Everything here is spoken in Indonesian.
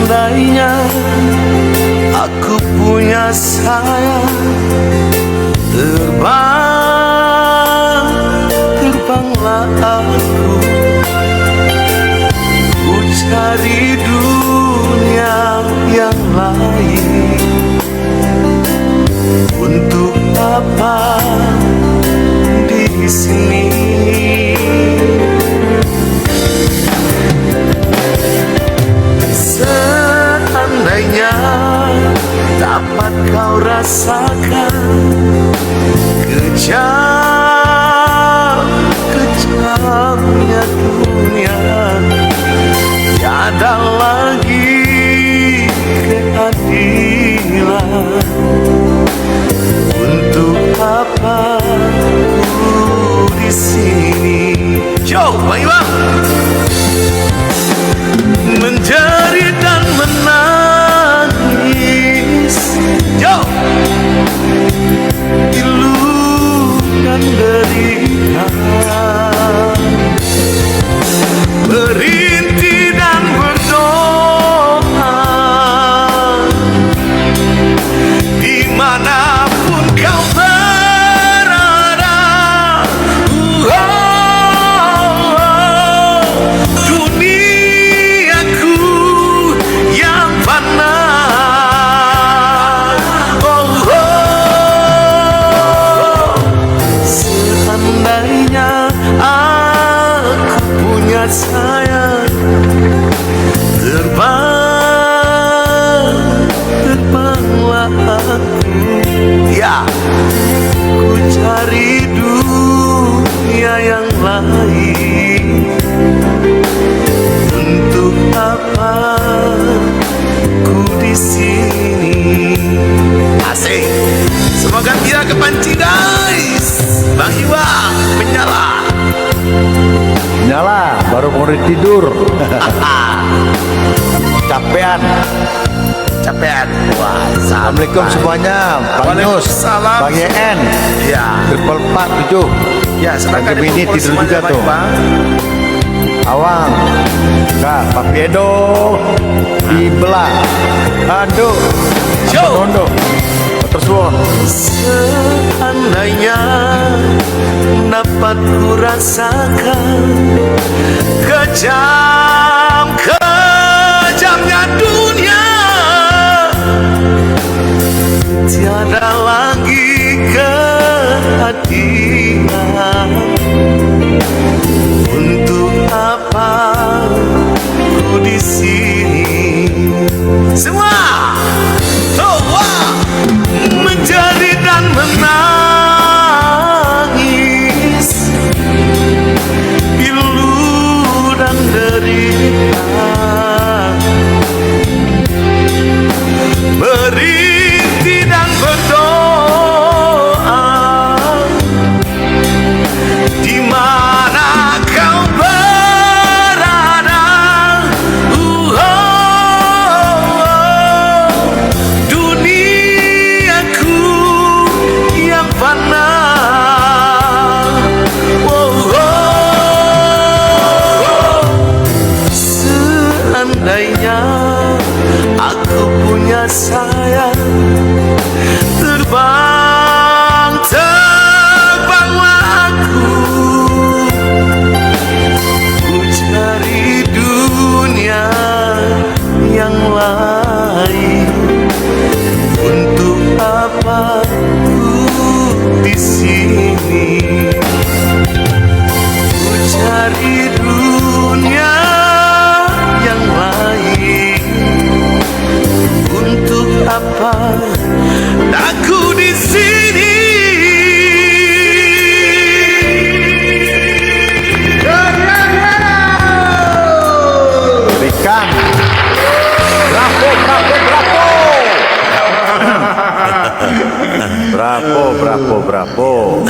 Seandainya aku punya sayap, terbanglah aku. Ku cari dunia yang lain. Untuk apa di sini? Seandainya dapat kau rasakan kejamnya dunia, tiada lagi keadilan. Untuk apa ku di sini? Yo, Bang Iwan. Menjerit dan menangis, yo, pilu dan derita, berintih dan berdoa, dimanapun kau berada. Duniaku yang fana. Seandainya aku punya sayap, terbanglah aku. Ya, ku cari dunia yang lain. Untuk apa ku di sini? Asik. Semoga tidak kepancing, guys. Bang Iwa menyala. Nyala, baru mau tidur. Capean. Wah, Assalamualaikum semuanya. Bang Yus, Waalaikumsalam. Bang YN, Ya, Triple 47. ya, Bang Bini tidur juga tuh. Bang. Awang, Kak, Papi Edo, Dibelah, Aduh, Nondo, Tersuon. Seandainya dapat ku rasakan kejamnya dunia, tiada lagi keadilan. Untuk apa ku di sini? Semua menjadi dan menangis, pilu dan derita, berintih dan berdoa, di mana kau berada. Duniaku yang fana. Seandainya aku punya sayap, terbanglah aku. Ku cari dunia yang lain. Untuk apa ku di sini? Ku cari dunia yang lain. Untuk apa aku di sini? Berikan. Bravo.